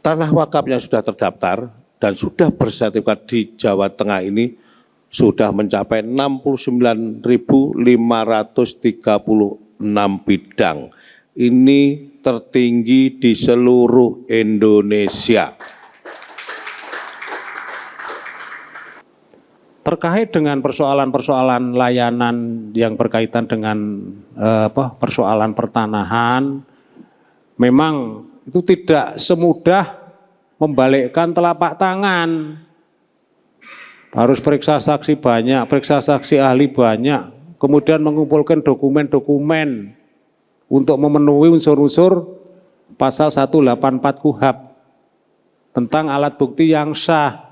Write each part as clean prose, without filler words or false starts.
tanah wakaf yang sudah terdaftar dan sudah bersertifikat di Jawa Tengah ini sudah mencapai 69.536 bidang. Ini tertinggi di seluruh Indonesia. Terkait dengan persoalan-persoalan layanan yang berkaitan dengan persoalan pertanahan, memang itu tidak semudah membalikkan telapak tangan. Harus periksa saksi banyak, periksa saksi ahli banyak, kemudian mengumpulkan dokumen-dokumen untuk memenuhi unsur-unsur pasal 184 KUHP tentang alat bukti yang sah.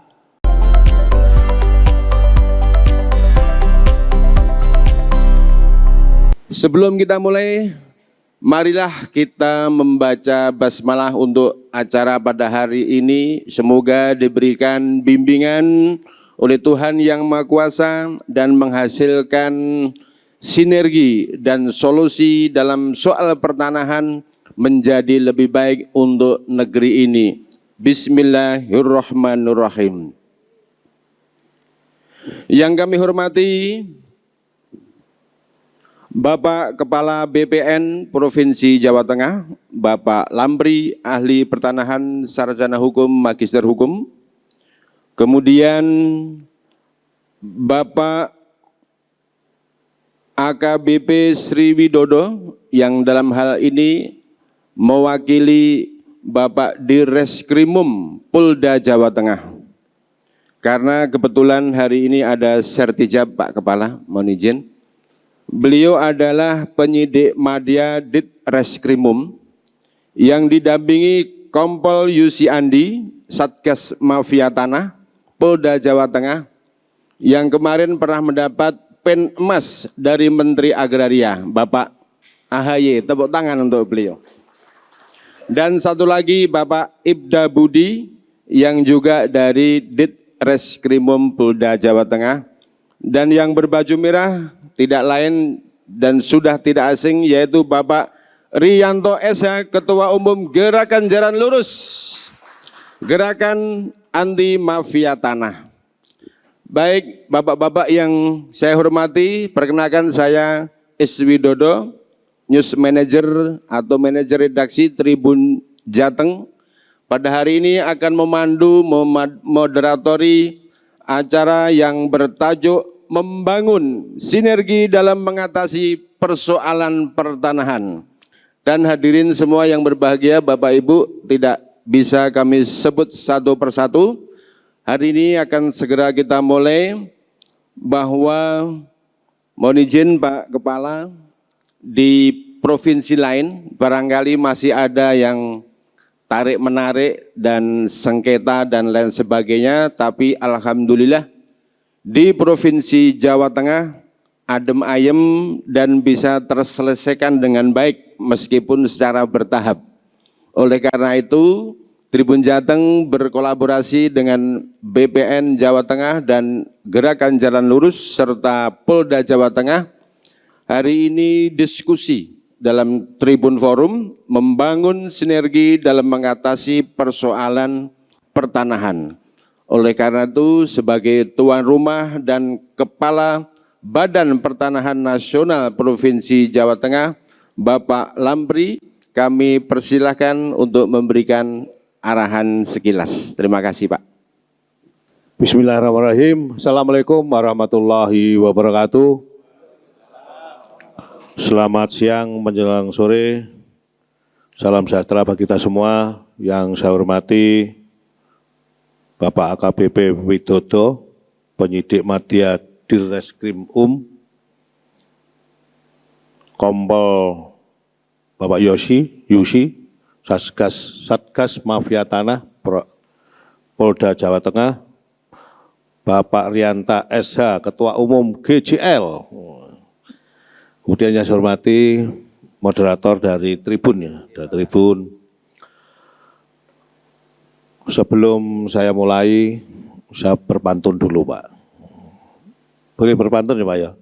Sebelum kita mulai, marilah kita membaca basmalah untuk acara pada hari ini. Semoga diberikan bimbingan oleh Tuhan Yang Maha Kuasa dan menghasilkan sinergi dan solusi dalam soal pertanahan menjadi lebih baik untuk negeri ini. Bismillahirrahmanirrahim. Yang kami hormati Bapak Kepala BPN Provinsi Jawa Tengah, Bapak Lambri, Ahli Pertanahan, Sarjana Hukum, Magister Hukum. Kemudian Bapak AKBP Sri Widodo yang dalam hal ini mewakili Bapak Direskrimum Polda Jawa Tengah. Karena kebetulan hari ini ada sertijab Pak Kepala, mohon izin. Beliau adalah penyidik Madya Ditreskrimum yang didampingi Kompol Yusi Andi, Satgas Mafia Tanah, Polda Jawa Tengah, yang kemarin pernah mendapat pen emas dari Menteri Agraria, Bapak AHY. Tepuk tangan untuk beliau. Dan satu lagi Bapak Ibda Budi yang juga dari Ditreskrimum Polda Jawa Tengah. Dan yang berbaju merah tidak lain dan sudah tidak asing yaitu Bapak Riyanto SH, Ketua Umum Gerakan Jalan Lurus, Gerakan Anti Mafia Tanah. Baik Bapak-Bapak yang saya hormati, perkenalkan saya S. Widodo, News Manager atau Manajer Redaksi Tribun Jateng. Pada hari ini akan memandu, moderatori acara yang bertajuk membangun sinergi dalam mengatasi persoalan pertanahan. Dan hadirin semua yang berbahagia, Bapak Ibu, tidak bisa kami sebut satu persatu. Hari ini akan segera kita mulai bahwa mohon izin Pak Kepala, di provinsi lain barangkali masih ada yang tarik-menarik dan sengketa dan lain sebagainya, tapi alhamdulillah di Provinsi Jawa Tengah adem ayem dan bisa terselesaikan dengan baik meskipun secara bertahap. Oleh karena itu, Tribun Jateng berkolaborasi dengan BPN Jawa Tengah dan Gerakan Jalan Lurus serta Polda Jawa Tengah hari ini diskusi dalam Tribun Forum membangun sinergi dalam mengatasi persoalan pertanahan. Oleh karena itu, sebagai tuan rumah dan Kepala Badan Pertanahan Nasional Provinsi Jawa Tengah, Bapak Lambri, kami persilahkan untuk memberikan arahan sekilas. Terima kasih, Pak. Bismillahirrahmanirrahim. Assalamualaikum warahmatullahi wabarakatuh. Selamat siang menjelang sore. Salam sejahtera bagi kita semua. Yang saya hormati Bapak AKBP Widodo, penyidik Madya Direskrimum, Kompol Bapak Yusi, Satgas Mafia Tanah, Polda Jawa Tengah, Bapak Rianta SH, Ketua Umum GJL. Kemudian yang saya hormati moderator dari Tribun ya, dari Tribun. Sebelum saya mulai, saya berpantun dulu Pak. Boleh berpantun ya Pak ya?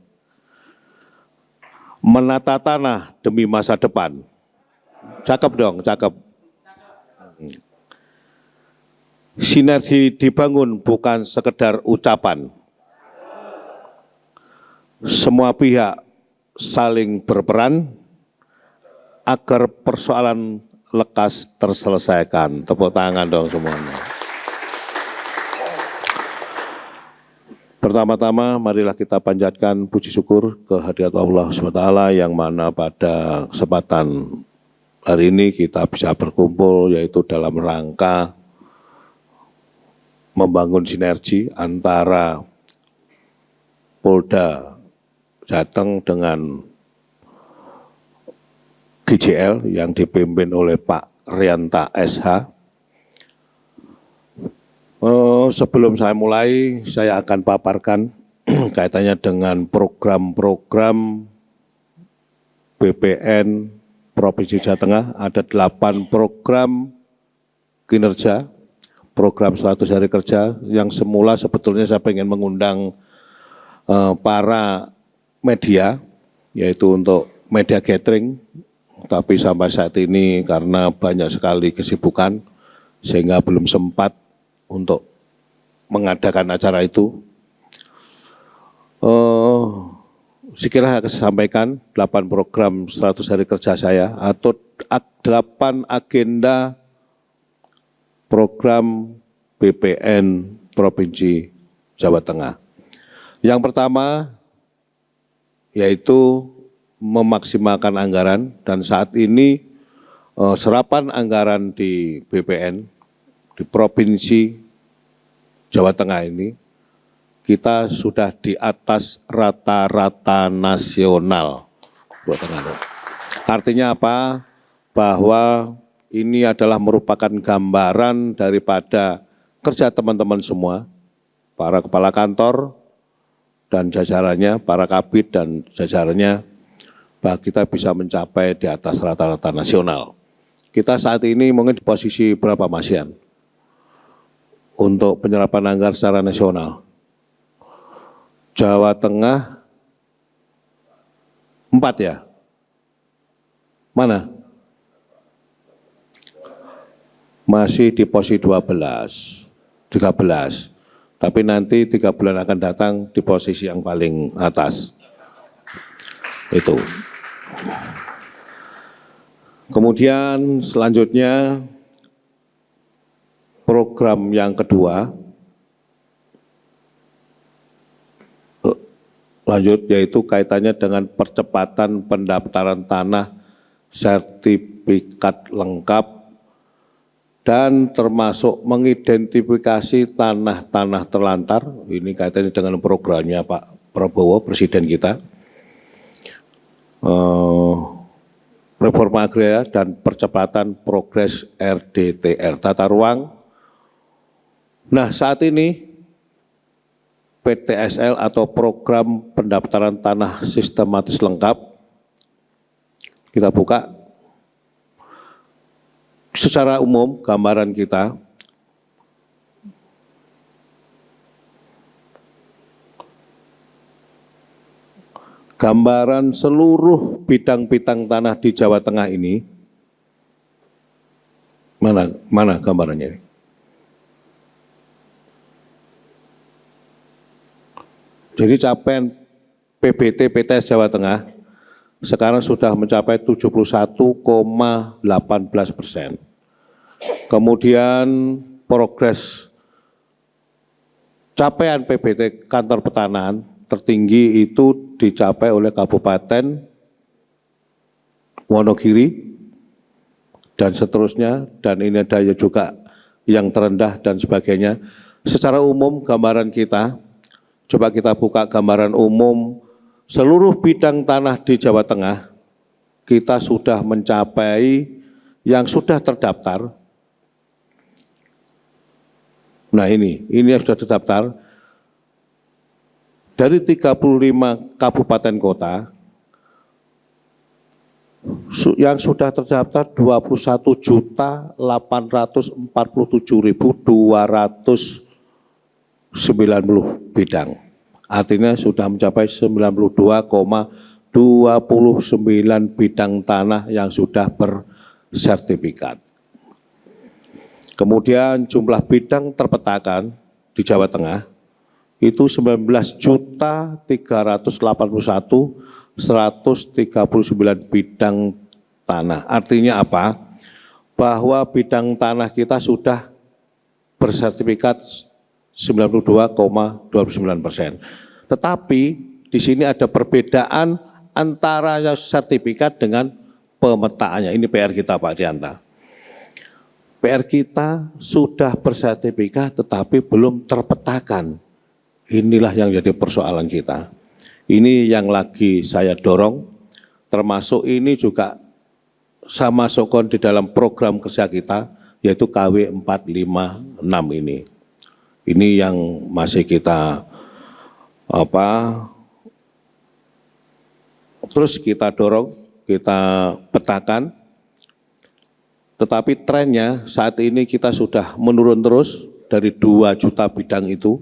Menata tanah demi masa depan. Cakep dong, cakep. Sinergi dibangun bukan sekedar ucapan. Semua pihak saling berperan agar persoalan lekas terselesaikan. Tepuk tangan dong semuanya. Pertama-tama marilah kita panjatkan puji syukur kehadirat Allah SWT yang mana pada kesempatan hari ini kita bisa berkumpul yaitu dalam rangka membangun sinergi antara Polda Jateng dengan GJL yang dipimpin oleh Pak Rianta SH. Sebelum saya mulai, saya akan paparkan kaitannya dengan program-program BPN Provinsi Jawa Tengah. Ada 8 program kinerja, program 100 hari kerja yang semula sebetulnya saya ingin mengundang para media, yaitu untuk media gathering, tapi sampai saat ini karena banyak sekali kesibukan sehingga belum sempat untuk mengadakan acara itu. Sekiranya saya sampaikan 8 program 100 hari kerja saya atau 8 agenda program BPN Provinsi Jawa Tengah. Yang pertama yaitu memaksimalkan anggaran, dan saat ini serapan anggaran di BPN di Provinsi Jawa Tengah ini kita sudah di atas rata-rata nasional. Artinya apa? Bahwa ini adalah merupakan gambaran daripada kerja teman-teman semua, para kepala kantor dan jajarannya, para kabid dan jajarannya, bahwa kita bisa mencapai di atas rata-rata nasional. Kita saat ini mungkin di posisi berapa Mas Yan? Untuk penyerapan anggaran secara nasional. Jawa Tengah 4 ya? Mana? Masih di posisi 12, 13. Tapi nanti 3 bulan akan datang di posisi yang paling atas. Itu. Kemudian selanjutnya program yang kedua, lanjut yaitu kaitannya dengan percepatan pendaftaran tanah sertifikat lengkap dan termasuk mengidentifikasi tanah-tanah terlantar. Ini kaitannya dengan programnya Pak Prabowo, Presiden kita. Reforma agraria dan percepatan progres RDTR, tata ruang. Nah, saat ini PTSL atau program pendaftaran tanah sistematis lengkap, kita buka secara umum gambaran kita. Gambaran seluruh bidang-bidang tanah di Jawa Tengah ini, mana gambarannya? Jadi capaian PBT PTS Jawa Tengah sekarang sudah mencapai 71,18%. Kemudian progres capaian PBT kantor pertanahan tertinggi itu dicapai oleh Kabupaten Wonogiri dan seterusnya, dan ini ada juga yang terendah dan sebagainya. Secara umum gambaran kita, coba kita buka gambaran umum seluruh bidang tanah di Jawa Tengah, kita sudah mencapai yang sudah terdaftar. Nah ini yang sudah terdaftar. Dari 35 kabupaten kota, yang sudah terdaftar 21.047.290 bidang. Artinya sudah mencapai 92,29 bidang tanah yang sudah bersertifikat. Kemudian jumlah bidang terpetakan di Jawa Tengah itu 19.381.139 bidang tanah. Artinya apa? Bahwa bidang tanah kita sudah bersertifikat 92,29%. Tetapi di sini ada perbedaan antara sertifikat dengan pemetaannya. Ini PR kita Pak Rianta. PR kita sudah bersertifikat tetapi belum terpetakan. Inilah yang jadi persoalan kita. Ini yang lagi saya dorong, termasuk ini juga saya masukkan di dalam program kerja kita, yaitu KW 456 ini. Ini yang masih kita terus kita dorong, kita petakan, tetapi trennya saat ini kita sudah menurun terus dari 2 juta bidang itu,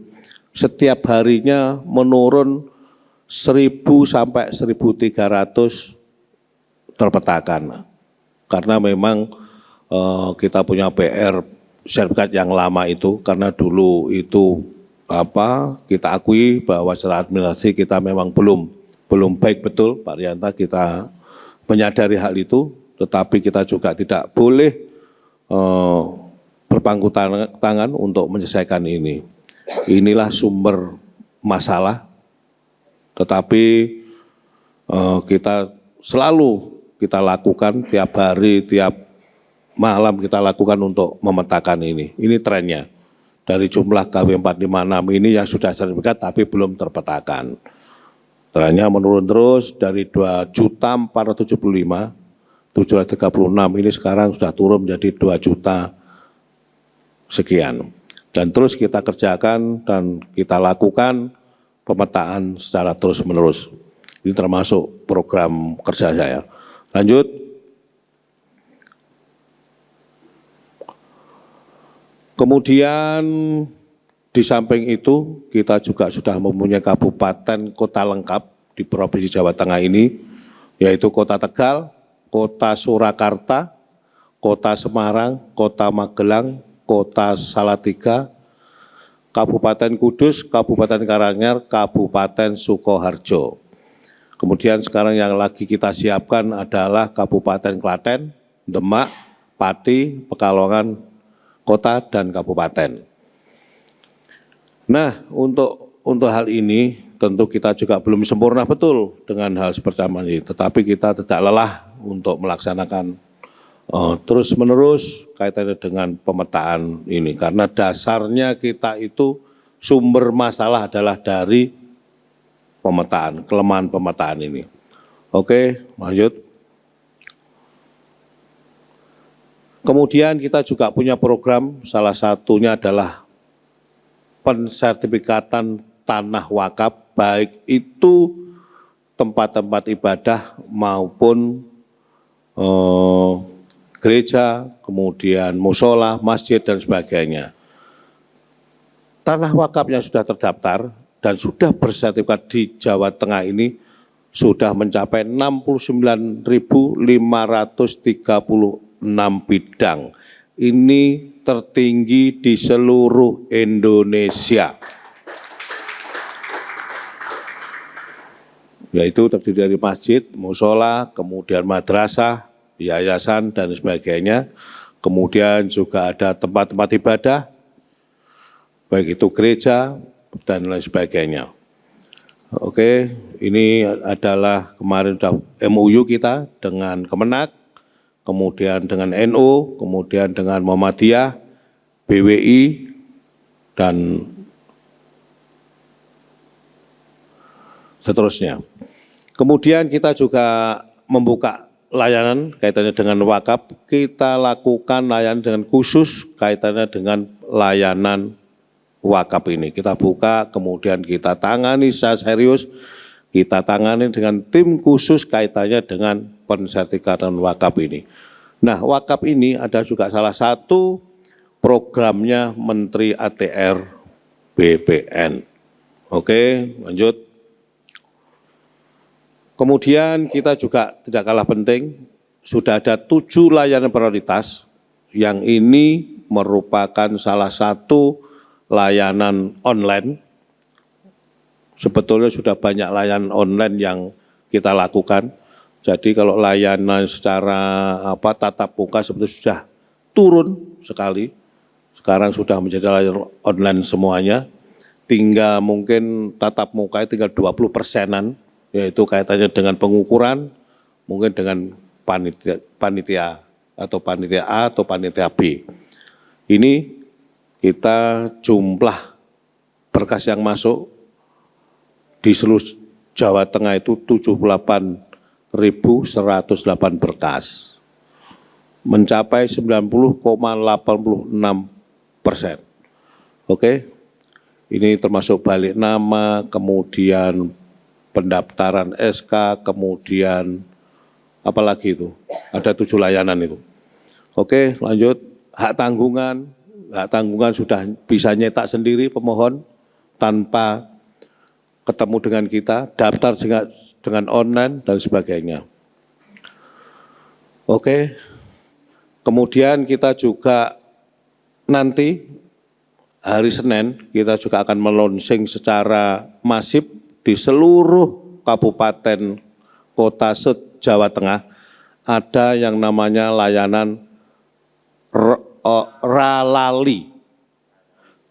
setiap harinya menurun 1.000 sampai 1.300 terpetakan. Karena memang kita punya PR sertifikat yang lama itu, karena dulu itu kita akui bahwa secara administrasi kita memang belum baik betul Pak Rianta, kita menyadari hal itu, tetapi kita juga tidak boleh berpangku tangan untuk menyelesaikan ini. Inilah sumber masalah, tetapi kita selalu kita lakukan tiap hari, tiap malam kita lakukan untuk memetakan ini. Ini trennya. Dari jumlah KW 456 ini yang sudah sertifikat tapi belum terpetakan. Trennya menurun terus dari 2.475.736 ini sekarang sudah turun menjadi 2 juta sekian. Dan terus kita kerjakan dan kita lakukan pemetaan secara terus-menerus. Ini termasuk program kerja saya. Lanjut. Kemudian di samping itu kita juga sudah mempunyai kabupaten kota lengkap di Provinsi Jawa Tengah ini, yaitu Kota Tegal, Kota Surakarta, Kota Semarang, Kota Magelang, Kota Salatiga, Kabupaten Kudus, Kabupaten Karanganyar, Kabupaten Sukoharjo. Kemudian sekarang yang lagi kita siapkan adalah Kabupaten Klaten, Demak, Pati, Pekalongan, Kota dan Kabupaten. Nah, untuk hal ini tentu kita juga belum sempurna betul dengan hal seperti ini, tetapi kita tidak lelah untuk melaksanakan terus-menerus kaitannya dengan pemetaan ini, karena dasarnya kita itu sumber masalah adalah dari pemetaan, kelemahan pemetaan ini. Oke, lanjut. Kemudian kita juga punya program, salah satunya adalah pensertifikatan tanah wakaf, baik itu tempat-tempat ibadah maupun gereja, kemudian musola, masjid, dan sebagainya. Tanah wakaf yang sudah terdaftar dan sudah bersertifikat di Jawa Tengah ini sudah mencapai 69.536 bidang. Ini tertinggi di seluruh Indonesia. Yaitu terdiri dari masjid, musola, kemudian madrasah, yayasan, dan sebagainya. Kemudian juga ada tempat-tempat ibadah, baik itu gereja, dan lain sebagainya. Oke, ini adalah kemarin sudah MOU kita dengan Kemenak, kemudian dengan NU, kemudian dengan Muhammadiyah, BWI, dan seterusnya. Kemudian kita juga membuka layanan kaitannya dengan wakaf, kita lakukan layanan dengan khusus kaitannya dengan layanan wakaf ini. Kita buka, kemudian kita tangani secara serius, kita tangani dengan tim khusus kaitannya dengan pensertifikatan wakaf ini. Nah, wakaf ini ada juga salah satu programnya Menteri ATR BPN. Oke, lanjut. Kemudian kita juga tidak kalah penting, sudah ada 7 layanan prioritas yang ini merupakan salah satu layanan online. Sebetulnya sudah banyak layanan online yang kita lakukan. Jadi kalau layanan secara tatap muka sebetulnya sudah turun sekali. Sekarang sudah menjadi layanan online semuanya. Tinggal mungkin tatap muka tinggal 20%-an, yaitu kaitannya dengan pengukuran, mungkin dengan panitia atau panitia A atau panitia B. Ini kita jumlah berkas yang masuk di seluruh Jawa Tengah itu 78.108 berkas, mencapai 90,86%. Oke, ini termasuk balik nama, kemudian pendaftaran SK, kemudian apalagi itu, ada 7 layanan itu. Oke, lanjut, hak tanggungan sudah bisa nyetak sendiri pemohon tanpa ketemu dengan kita, daftar dengan online dan sebagainya. Oke, kemudian kita juga nanti hari Senin kita juga akan melonsing secara masif di seluruh kabupaten kota se-Jawa Tengah ada yang namanya layanan Ralali.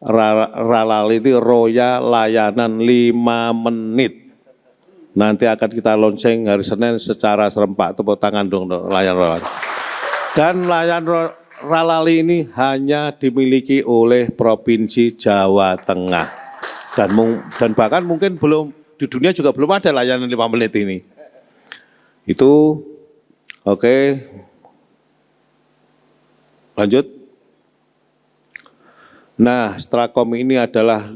Ralali itu Roya Layanan 5 menit. Nanti akan kita launching hari Senin secara serempak. Tepuk tangan dong layanan Ralali. Dan layanan Ralali ini hanya dimiliki oleh Provinsi Jawa Tengah. Dan bahkan mungkin belum di dunia juga belum ada layanan 5 menit ini. Itu oke. Lanjut. Nah, Strakom ini adalah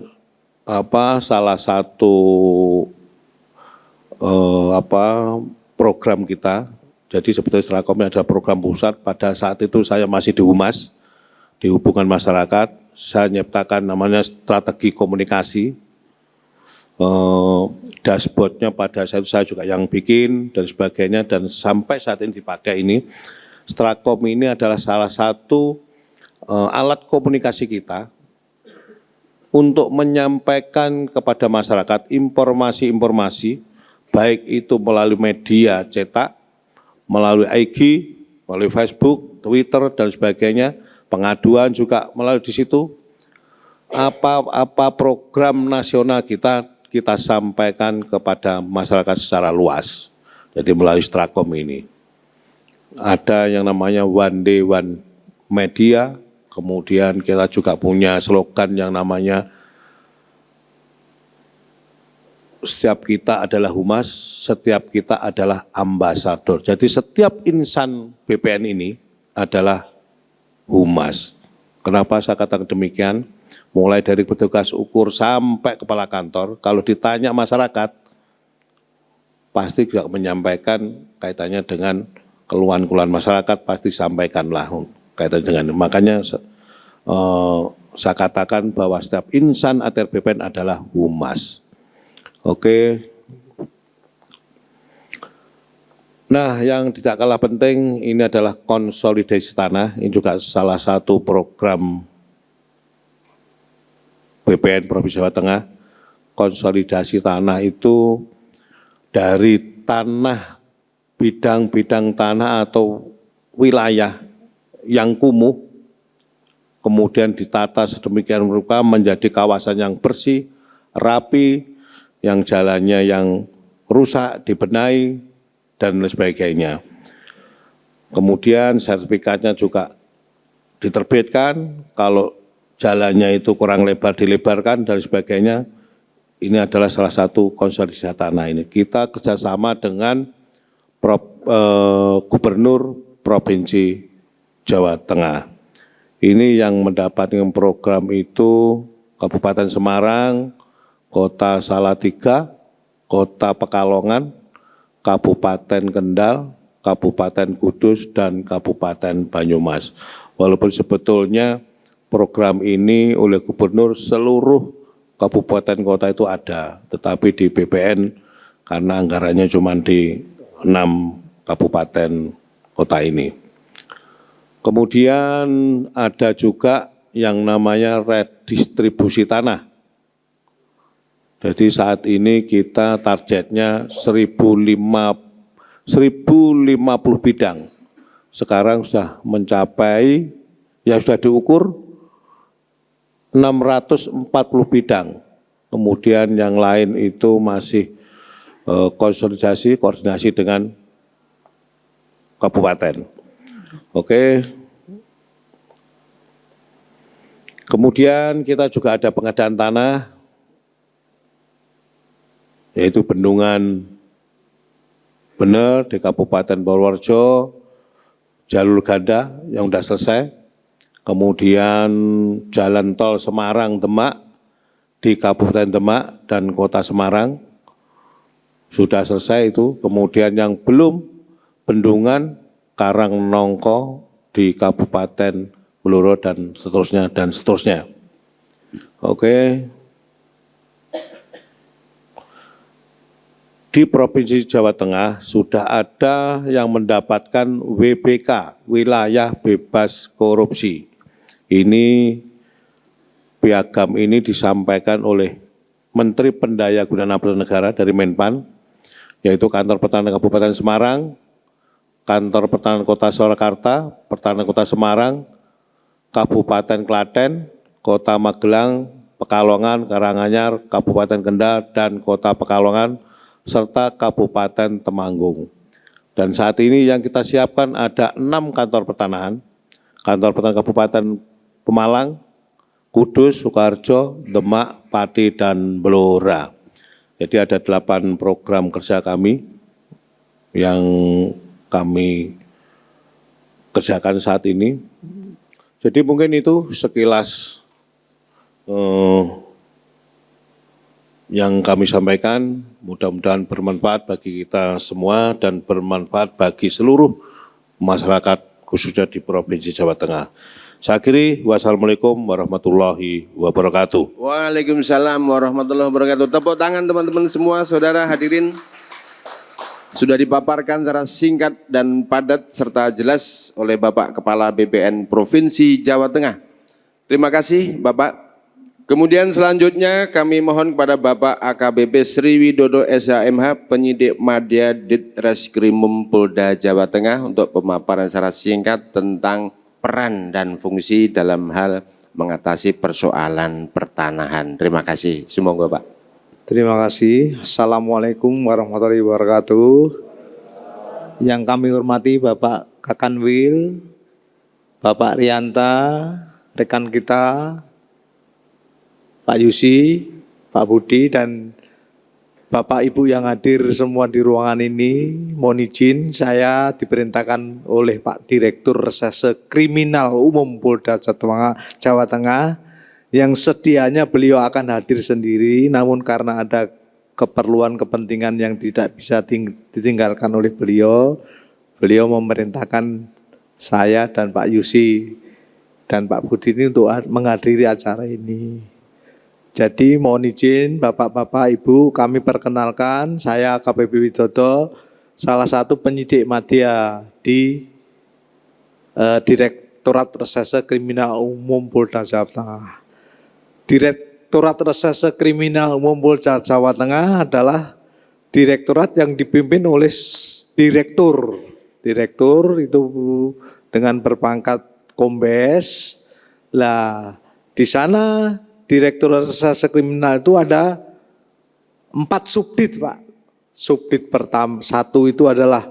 salah satu program kita. Jadi sebetulnya Strakom ini adalah program pusat. Pada saat itu saya masih di Humas, di Hubungan Masyarakat. Saya nyiptakan namanya strategi komunikasi. Dashboardnya pada saat itu saya juga yang bikin dan sebagainya. Dan sampai saat ini dipakai ini, Strakom ini adalah salah satu alat komunikasi kita untuk menyampaikan kepada masyarakat informasi-informasi, baik itu melalui media cetak, melalui IG, melalui Facebook, Twitter, dan sebagainya, pengaduan juga melalui di situ. Apa program nasional kita sampaikan kepada masyarakat secara luas. Jadi melalui Strakom ini. Ada yang namanya One Day One Media, kemudian kita juga punya slogan yang namanya setiap kita adalah humas, setiap kita adalah ambasador. Jadi setiap insan BPN ini adalah humas. Kenapa saya katakan demikian? Mulai dari petugas ukur sampai kepala kantor, kalau ditanya masyarakat, pasti juga menyampaikan kaitannya dengan keluhan-keluhan masyarakat, pasti sampaikanlah kaitannya dengan. Makanya saya katakan bahwa setiap insan ATR BPN adalah humas. Oke. Nah, yang tidak kalah penting ini adalah konsolidasi tanah. Ini juga salah satu program BPN Provinsi Jawa Tengah. Konsolidasi tanah itu dari tanah, bidang-bidang tanah atau wilayah yang kumuh, kemudian ditata sedemikian rupa menjadi kawasan yang bersih, rapi, yang jalannya yang rusak dibenahi, dan lain sebagainya. Kemudian sertifikatnya juga diterbitkan, kalau jalannya itu kurang lebar dilebarkan, dan sebagainya. Ini adalah salah satu konsolidasi tanah ini. Kita kerjasama dengan Gubernur Provinsi Jawa Tengah. Ini yang mendapatkan program itu Kabupaten Semarang, Kota Salatiga, Kota Pekalongan, Kabupaten Kendal, Kabupaten Kudus, dan Kabupaten Banyumas. Walaupun sebetulnya program ini oleh Gubernur seluruh kabupaten kota itu ada, tetapi di BPN karena anggarannya cuma di 6 kabupaten kota ini. Kemudian ada juga yang namanya redistribusi tanah. Jadi saat ini kita targetnya 1050 bidang. Sekarang sudah mencapai, yang sudah diukur 640 bidang. Kemudian yang lain itu masih koordinasi dengan kabupaten. Oke. Kemudian kita juga ada pengadaan tanah, yaitu bendungan Bener di Kabupaten Purworejo, jalur ganda yang sudah selesai, kemudian jalan tol Semarang-Demak di Kabupaten Demak dan Kota Semarang, sudah selesai itu. Kemudian yang belum, bendungan Karangnongko di Kabupaten Blora dan seterusnya dan seterusnya. Oke. Di Provinsi Jawa Tengah sudah ada yang mendapatkan WBK, Wilayah Bebas Korupsi. Ini piagam ini disampaikan oleh Menteri Pendayagunaan Aparatur Negara dari Menpan, yaitu Kantor Pertahanan Kabupaten Semarang, Kantor Pertahanan Kota Surakarta, Pertahanan Kota Semarang, Kabupaten Klaten, Kota Magelang, Pekalongan, Karanganyar, Kabupaten Kendal, dan Kota Pekalongan, serta Kabupaten Temanggung. Dan saat ini yang kita siapkan ada 6 kantor pertanahan, Kantor Pertanahan Kabupaten Pemalang, Kudus, Sukoharjo, Demak, Pati, dan Blora. Jadi ada 8 program kerja kami yang kami kerjakan saat ini. Jadi mungkin itu sekilas yang kami sampaikan, mudah-mudahan bermanfaat bagi kita semua dan bermanfaat bagi seluruh masyarakat khususnya di Provinsi Jawa Tengah. Saya akhiri, wassalamualaikum warahmatullahi wabarakatuh. Waalaikumsalam warahmatullahi wabarakatuh. Tepuk tangan teman-teman semua, saudara hadirin. Sudah dipaparkan secara singkat dan padat serta jelas oleh Bapak Kepala BPN Provinsi Jawa Tengah. Terima kasih Bapak. Kemudian selanjutnya kami mohon kepada Bapak AKBP Sri Widodo SHMH, penyidik Madya Ditreskrimum Polda Jawa Tengah untuk pemaparan secara singkat tentang peran dan fungsi dalam hal mengatasi persoalan pertanahan. Terima kasih. Semoga Pak. Terima kasih. Assalamualaikum warahmatullahi wabarakatuh. Yang kami hormati Bapak Kakanwil, Bapak Rianta, rekan kita, Pak Yusi, Pak Budi, dan Bapak Ibu yang hadir semua di ruangan ini, mohon izin saya diperintahkan oleh Pak Direktur Reserse Kriminal Umum Polda Jawa Tengah yang sedianya beliau akan hadir sendiri, namun karena ada keperluan kepentingan yang tidak bisa ditinggalkan oleh beliau memerintahkan saya dan Pak Yusi dan Pak Budi ini untuk menghadiri acara ini. Jadi mohon izin Bapak-Bapak Ibu, kami perkenalkan saya AKBP Widodo, salah satu penyidik Madya di Direktorat Reserse Kriminal Umum Polda Jawa Tengah. Direktorat Reserse Kriminal Umum Polda Jawa Tengah adalah direktorat yang dipimpin oleh direktur. Direktur itu dengan berpangkat kombes. Lah, di sana Direktorat Reserse Kriminal itu ada 4 subdit, Pak. Subdit pertama, 1 itu adalah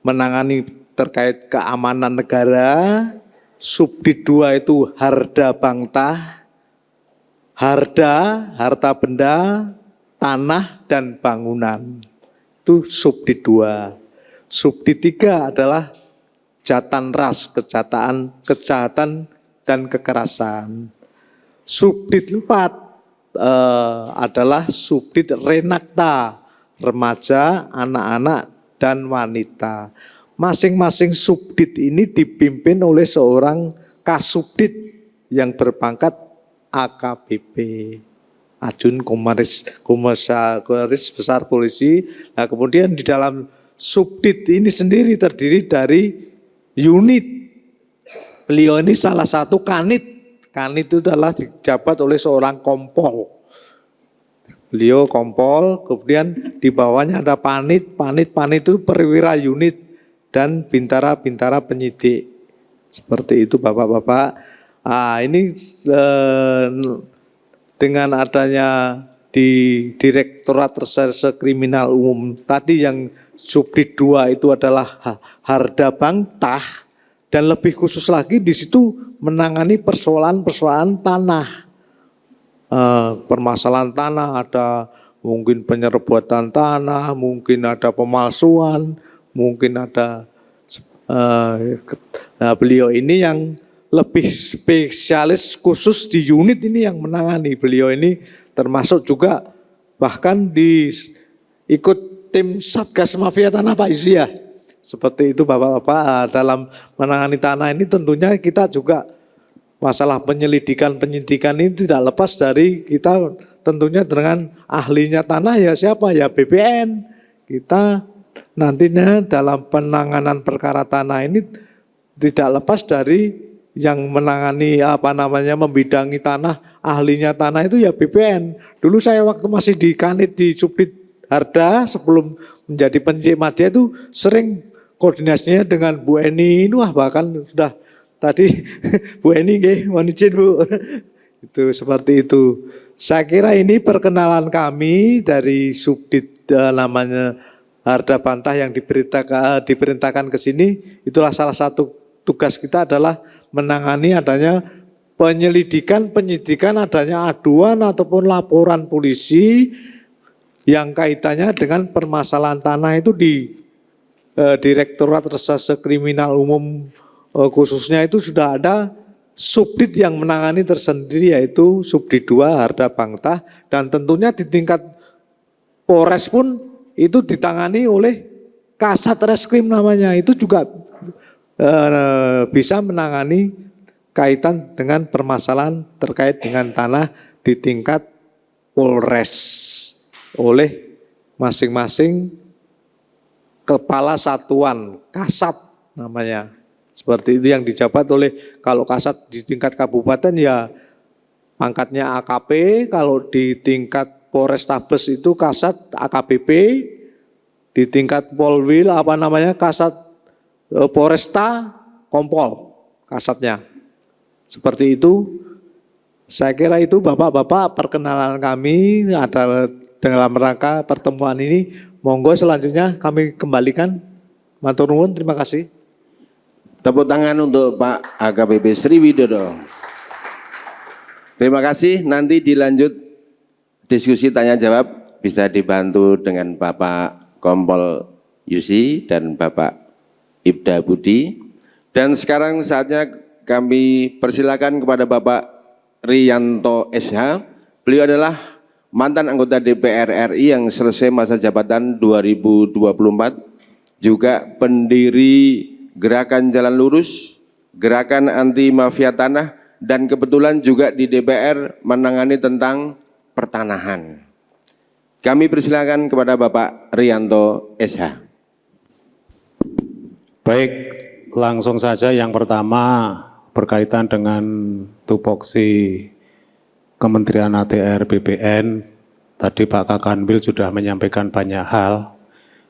menangani terkait keamanan negara. Subdit 2 itu harda bangtah, harta benda, tanah, dan bangunan. Itu subdit 2. Subdit 3 adalah jatan ras, kejahatan dan kekerasan. Subdit 4 adalah subdit renakta, remaja, anak-anak, dan wanita. Masing-masing subdit ini dipimpin oleh seorang kasubdit yang berpangkat AKBP, Ajun Komisaris Besar Polisi. Nah, kemudian di dalam subdit ini sendiri terdiri dari unit Beliau ini salah satu kanit. Kanit itu adalah dijabat oleh seorang kompol. Beliau kompol, kemudian di bawahnya ada panit. Panit itu perwira unit dan bintara-bintara penyidik. Seperti itu Bapak-bapak. Ini dengan adanya di Direktorat Reserse Kriminal Umum tadi yang Subdit 2 itu adalah Harda Bangtah, dan lebih khusus lagi di situ menangani persoalan-persoalan tanah. Permasalahan tanah, ada mungkin penyerbuatan tanah, mungkin ada pemalsuan, mungkin ada beliau ini yang lebih spesialis khusus di unit ini yang menangani. Beliau ini termasuk juga bahkan ikut tim Satgas Mafia Tanah Pak Yusi ya. Seperti itu Bapak-bapak, dalam menangani tanah ini tentunya kita juga masalah penyidikan ini tidak lepas dari kita tentunya dengan ahlinya tanah ya siapa ya BPN. Kita nantinya dalam penanganan perkara tanah ini tidak lepas dari yang menangani membidangi tanah, ahlinya tanah itu ya BPN. Dulu saya waktu masih di Kanit di Subdit Harda sebelum menjadi penyidik madya itu sering koordinasinya dengan Bu Eni, bahkan sudah tadi Bu Eni mohon izin Bu. Itu seperti itu. Saya kira ini perkenalan kami dari Subdit namanya Harda Bantah yang diperintahkan ke sini. Itulah salah satu tugas kita adalah menangani adanya penyidikan, adanya aduan ataupun laporan polisi yang kaitannya dengan permasalahan tanah itu di Direktorat Reserse Kriminal Umum khususnya itu sudah ada subdit yang menangani tersendiri yaitu Subdit 2 Harda Bangtah, dan tentunya di tingkat Polres pun itu ditangani oleh Kasat Reskrim namanya, itu juga bisa menangani kaitan dengan permasalahan terkait dengan tanah di tingkat Polres oleh masing-masing kepala satuan, kasat namanya. Seperti itu yang dijabat oleh, kalau kasat di tingkat kabupaten ya pangkatnya AKP, kalau di tingkat Polrestabes itu kasat AKBP, di tingkat Polwil kasat Polresta Kompol kasatnya. Seperti itu. Saya kira itu Bapak-bapak perkenalan kami ada dalam rangka pertemuan ini. Monggo selanjutnya kami kembalikan. Matur nuwun, terima kasih. Tepuk tangan untuk Pak AKBP Sriwidodo. Terima kasih, nanti dilanjut diskusi tanya jawab bisa dibantu dengan Bapak Kompol Yusi dan Bapak Ibda Budi. Dan sekarang saatnya kami persilakan kepada Bapak Riyanto SH. Beliau adalah mantan anggota DPR RI yang selesai masa jabatan 2024, juga pendiri Gerakan Jalan Lurus, Gerakan Anti Mafia Tanah, dan kebetulan juga di DPR menangani tentang pertanahan. Kami persilakan kepada Bapak Riyanto SH. Baik, langsung saja yang pertama berkaitan dengan tupoksi Kementerian ATR BPN. Tadi Pak Kakanwil sudah menyampaikan banyak hal.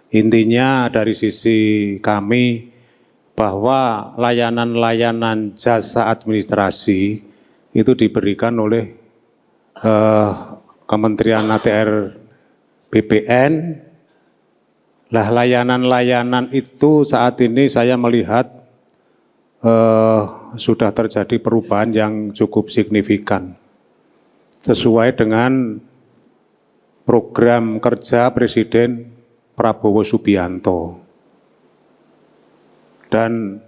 Intinya dari sisi kami bahwa layanan-layanan jasa administrasi itu diberikan oleh Kementerian ATR BPN. Lah layanan-layanan itu saat ini saya melihat sudah terjadi perubahan yang cukup signifikan sesuai dengan program kerja Presiden Prabowo Subianto. Dan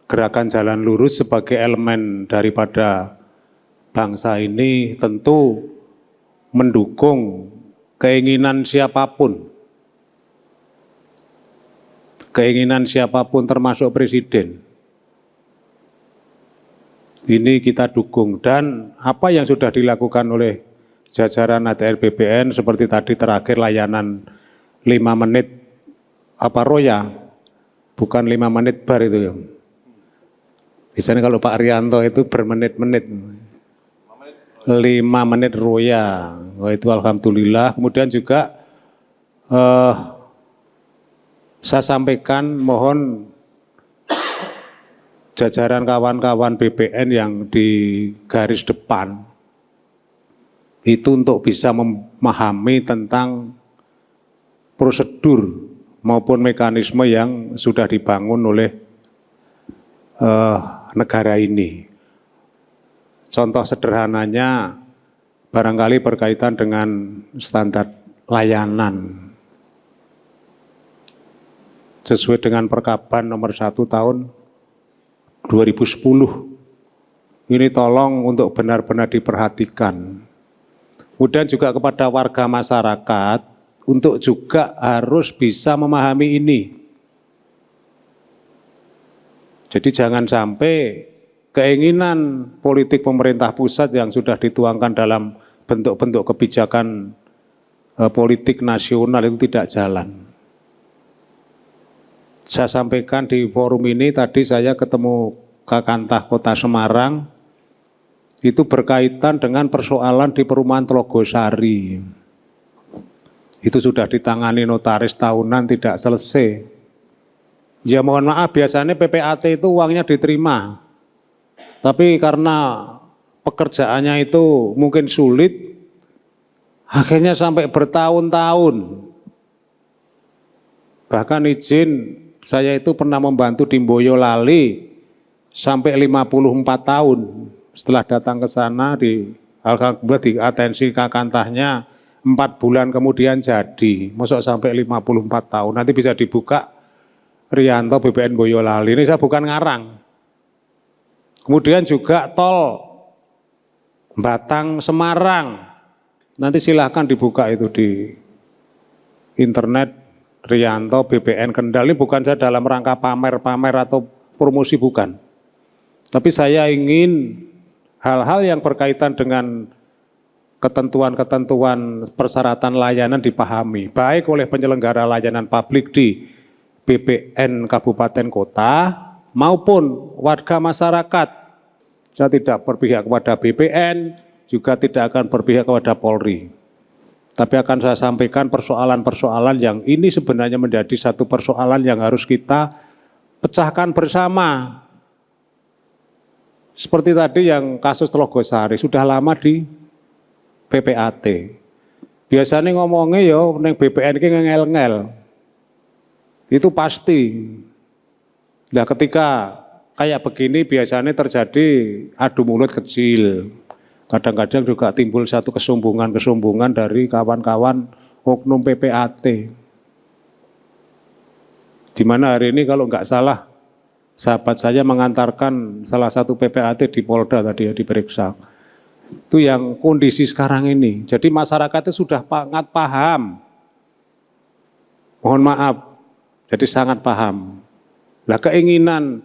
Gerakan Jalan Lurus sebagai elemen daripada bangsa ini tentu mendukung keinginan siapapun termasuk Presiden. Ini kita dukung, dan apa yang sudah dilakukan oleh jajaran ATR BPN seperti tadi terakhir layanan 5 menit roya, bukan 5 menit bar itu ya. Biasanya kalau Pak Rianto itu bermenit-menit. 5 menit roya. Wah, itu alhamdulillah. Kemudian juga saya sampaikan mohon jajaran kawan-kawan BPN yang di garis depan itu untuk bisa memahami tentang prosedur maupun mekanisme yang sudah dibangun oleh negara ini. Contoh sederhananya barangkali berkaitan dengan standar layanan. Sesuai dengan Perkaban nomor 1 tahun 2010. Ini tolong untuk benar-benar diperhatikan. Kemudian juga kepada warga masyarakat untuk juga harus bisa memahami ini. Jadi jangan sampai keinginan politik pemerintah pusat yang sudah dituangkan dalam bentuk-bentuk kebijakan politik nasional itu tidak jalan. Saya sampaikan di forum ini tadi saya ketemu Kakantah Kota Semarang, itu berkaitan dengan persoalan di perumahan Tlogosari. Itu sudah ditangani notaris tahunan tidak selesai. Ya mohon maaf, biasanya PPAT itu uangnya diterima. Tapi karena pekerjaannya itu mungkin sulit, akhirnya sampai bertahun-tahun. Bahkan izin, saya itu pernah membantu di Boyolali sampai 54 tahun. Setelah datang ke sana alhamdulillah di atensi Kakantahnya 4 bulan kemudian jadi. Masuk sampai 54 tahun. Nanti bisa dibuka Rianto BPN Boyolali. Ini saya bukan ngarang. Kemudian juga tol Batang Semarang. Nanti silahkan dibuka itu di internet Rianto BPN Kendal. Ini bukan saya dalam rangka pamer-pamer atau promosi, bukan. Tapi saya ingin hal-hal yang berkaitan dengan ketentuan-ketentuan persyaratan layanan dipahami. Baik oleh penyelenggara layanan publik di BPN Kabupaten Kota maupun warga masyarakat. Saya tidak berpihak kepada BPN, juga tidak akan berpihak kepada Polri. Tapi akan saya sampaikan persoalan-persoalan yang ini sebenarnya menjadi satu persoalan yang harus kita pecahkan bersama. Seperti tadi yang kasus Tlogosari sudah lama di PPAT. Biasanya ngomongnya yo neng BPN ki ngel-ngel. Itu pasti. Nah ketika kayak begini biasanya terjadi adu mulut kecil. Kadang-kadang juga timbul satu kesombongan-kesombongan dari kawan-kawan oknum PPAT. Di mana hari ini kalau nggak salah, sahabat saya mengantarkan salah satu PPAT di Polda tadi ya diperiksa. Itu yang kondisi sekarang ini. Jadi masyarakatnya sudah sangat paham. Mohon maaf, jadi sangat paham. Nah keinginan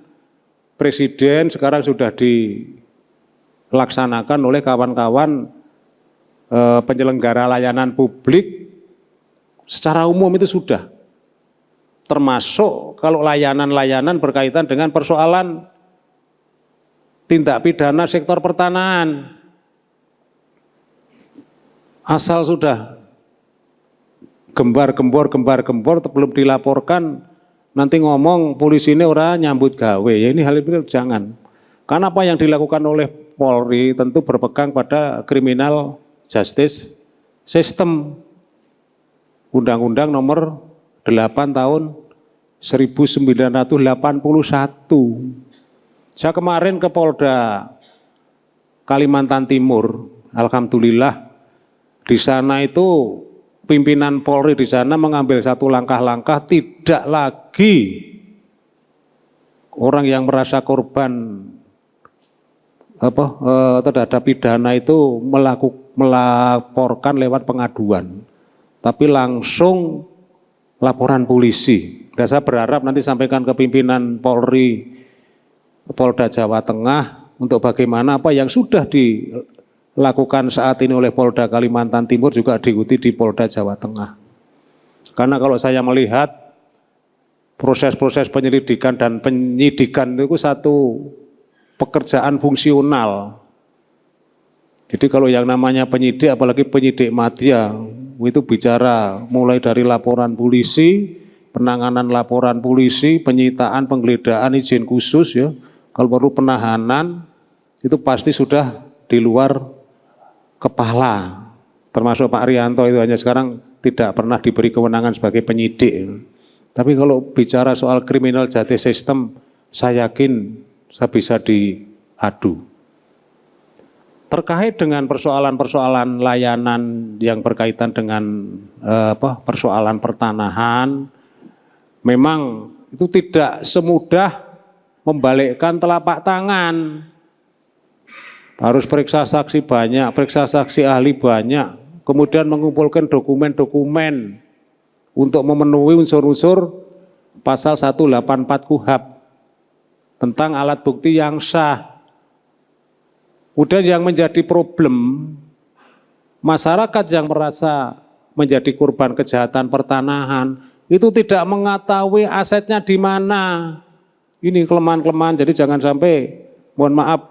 Presiden sekarang sudah dilaksanakan oleh kawan-kawan penyelenggara layanan publik secara umum itu sudah. Termasuk kalau layanan-layanan berkaitan dengan persoalan tindak pidana sektor pertanahan. Asal sudah gembar-gembor belum dilaporkan, nanti ngomong polisi ini orang nyambut gawe. Ya ini hal itu jangan. Karena apa yang dilakukan oleh Polri tentu berpegang pada criminal justice system. Undang-Undang nomor 8 tahun 1981. Saya kemarin ke Polda Kalimantan Timur, alhamdulillah di sana itu pimpinan Polri di sana mengambil satu langkah-langkah, tidak lagi orang yang merasa korban terhadap pidana itu melaporkan lewat pengaduan, tapi langsung laporan polisi. Dan saya berharap nanti sampaikan ke pimpinan Polri Polda Jawa Tengah untuk bagaimana apa yang sudah dilakukan saat ini oleh Polda Kalimantan Timur juga diikuti di Polda Jawa Tengah. Karena kalau saya melihat proses-proses penyelidikan dan penyidikan itu satu pekerjaan fungsional. Jadi kalau yang namanya penyidik, apalagi penyidik madya, itu bicara mulai dari laporan polisi, penanganan laporan polisi, penyitaan, penggeledahan, izin khusus ya. Kalau perlu penahanan, itu pasti sudah di luar kepala. Termasuk Pak Rianto itu hanya sekarang tidak pernah diberi kewenangan sebagai penyidik. Tapi kalau bicara soal criminal justice system, saya yakin saya bisa diadu. Terkait dengan persoalan-persoalan layanan yang berkaitan dengan persoalan pertanahan, memang itu tidak semudah membalikkan telapak tangan. Harus periksa saksi banyak, periksa saksi ahli banyak, kemudian mengumpulkan dokumen-dokumen untuk memenuhi unsur-unsur pasal 184 KUHP tentang alat bukti yang sah. Kemudian yang menjadi problem, masyarakat yang merasa menjadi korban kejahatan pertanahan itu tidak mengetahui asetnya di mana. Ini kelemahan-kelemahan, jadi jangan sampai, mohon maaf,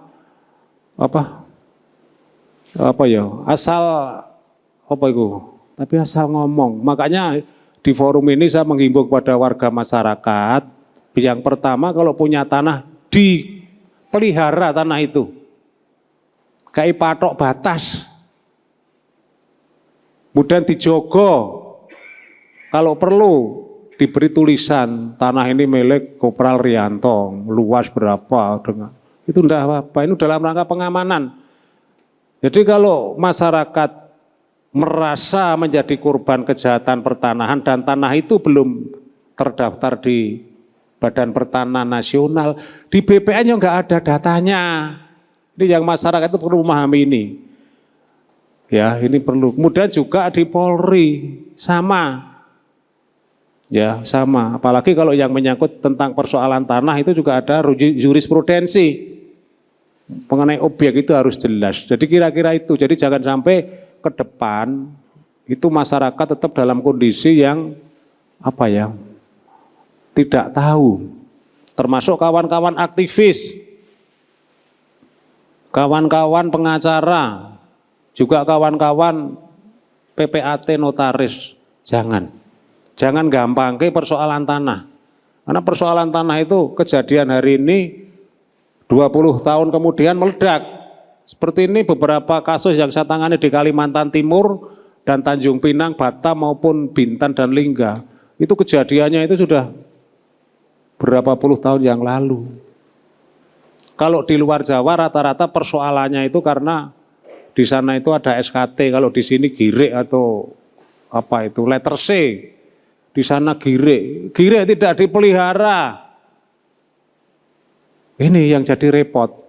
tapi asal ngomong. Makanya di forum ini saya menghimbau kepada warga masyarakat, yang pertama kalau punya tanah, dipelihara tanah itu. Kayak patok batas, kemudian dijogo, kalau perlu diberi tulisan tanah ini milik Kopral Rianto, luas berapa, itu tidak apa-apa, ini dalam rangka pengamanan. Jadi kalau masyarakat merasa menjadi korban kejahatan pertanahan dan tanah itu belum terdaftar di Badan Pertanahan Nasional, di BPN yang nggak ada datanya. Ini yang masyarakat itu perlu memahami ini. Ya, ini perlu. Kemudian juga di Polri sama. Ya, sama. Apalagi kalau yang menyangkut tentang persoalan tanah itu juga ada jurisprudensi. Mengenai objek itu harus jelas. Jadi kira-kira itu. Jadi jangan sampai ke depan itu masyarakat tetap dalam kondisi yang tidak tahu. Termasuk kawan-kawan aktivis, kawan-kawan pengacara, juga kawan-kawan PPAT notaris, jangan gampang ke persoalan tanah. Karena persoalan tanah itu kejadian hari ini 20 tahun kemudian meledak. Seperti ini beberapa kasus yang saya tangani di Kalimantan Timur dan Tanjung Pinang, Batam maupun Bintan dan Lingga. Itu kejadiannya itu sudah berapa puluh tahun yang lalu. Kalau di luar Jawa rata-rata persoalannya itu karena di sana itu ada SKT, kalau di sini gire atau letter C. Di sana gire tidak dipelihara. Ini yang jadi repot.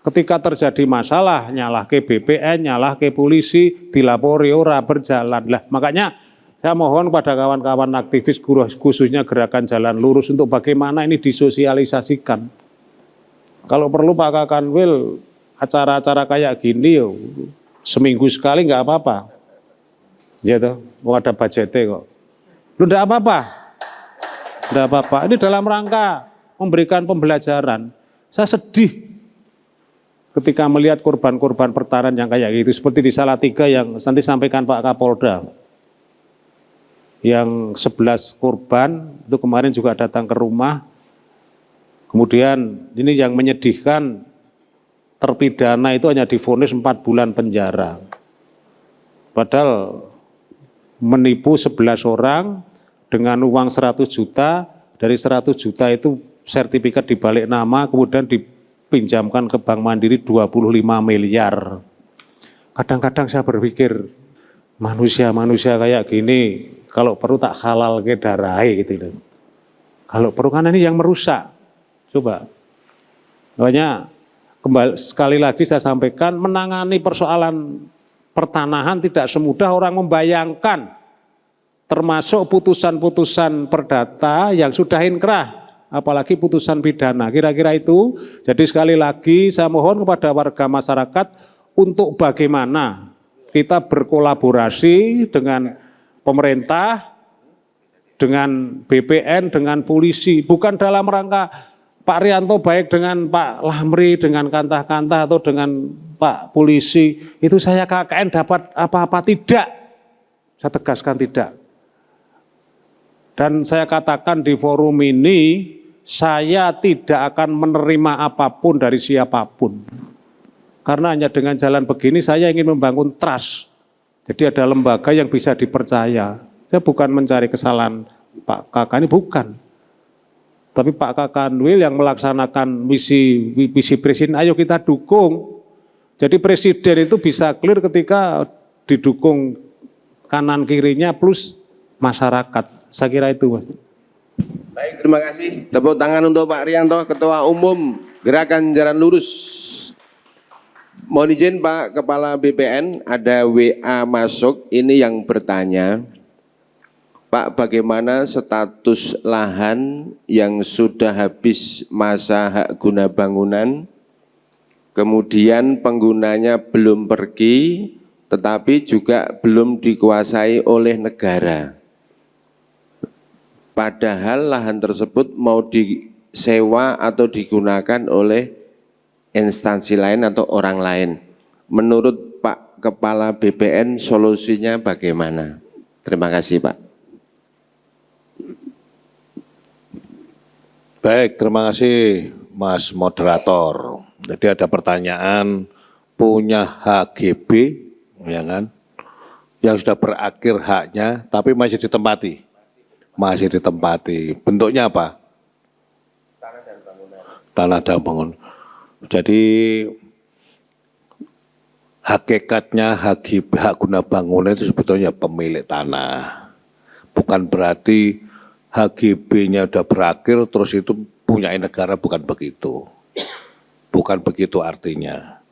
Ketika terjadi masalah, nyalah ke BPN, nyalah ke polisi, dilapori ora berjalan. Lah, makanya saya mohon pada kawan-kawan aktivis khususnya Gerakan Jalan Lurus untuk bagaimana ini disosialisasikan. Kalau perlu Pak Kakanwil, acara-acara kayak gini seminggu sekali nggak apa-apa. Ya toh, mau ada budgetnya kok. Lu enggak apa-apa. Enggak apa-apa. Ini dalam rangka memberikan pembelajaran. Saya sedih ketika melihat korban-korban pertanahan yang kayak gitu. Seperti di Salatiga yang nanti sampaikan Pak Kapolda. Yang 11 korban itu kemarin juga datang ke rumah. Kemudian ini yang menyedihkan, terpidana itu hanya divonis 4 bulan penjara. Padahal menipu 11 orang dengan uang 100 juta, dari 100 juta itu sertifikat dibalik nama, kemudian dipinjamkan ke Bank Mandiri 25 miliar. Kadang-kadang saya berpikir, manusia-manusia kayak gini, kalau perlu tak halal ke darai gitu. Kalau perlu, kan ini yang merusak. Coba, makanya sekali lagi saya sampaikan, menangani persoalan pertanahan tidak semudah orang membayangkan, termasuk putusan-putusan perdata yang sudah inkrah, apalagi putusan pidana, kira-kira itu. Jadi sekali lagi saya mohon kepada warga masyarakat untuk bagaimana kita berkolaborasi dengan pemerintah, dengan BPN, dengan polisi, bukan dalam rangka Pak Rianto baik dengan Pak Lamri, dengan kantah-kantah atau dengan Pak polisi, itu saya KKN dapat apa-apa? Tidak. Saya tegaskan tidak. Dan saya katakan di forum ini, saya tidak akan menerima apapun dari siapapun. Karena hanya dengan jalan begini saya ingin membangun trust. Jadi ada lembaga yang bisa dipercaya. Saya bukan mencari kesalahan Pak Kakan, ini bukan. Tapi Pak Kakanwil yang melaksanakan misi presiden, ayo kita dukung. Jadi presiden itu bisa clear ketika didukung kanan kirinya plus masyarakat. Saya kira itu, Mas. Baik, terima kasih. Tepuk tangan untuk Pak Rianto, Ketua Umum Gerakan Jalan Lurus. Mohon izin Pak Kepala BPN, ada WA masuk, ini yang bertanya. Pak, bagaimana status lahan yang sudah habis masa hak guna bangunan, kemudian penggunanya belum pergi, tetapi juga belum dikuasai oleh negara. Padahal lahan tersebut mau disewa atau digunakan oleh instansi lain atau orang lain. Menurut Pak Kepala BPN, solusinya bagaimana? Terima kasih Pak. Baik, terima kasih Mas Moderator. Jadi ada pertanyaan, punya HGB, ya kan, yang sudah berakhir haknya, tapi masih ditempati. Masih ditempati. Bentuknya apa? Tanah dan bangunan. Tanah dan bangunan. Jadi hakikatnya HGB, hak guna bangunan itu sebetulnya pemilik tanah. Bukan berarti HGB-nya udah berakhir terus itu punya negara, bukan begitu. Bukan begitu artinya.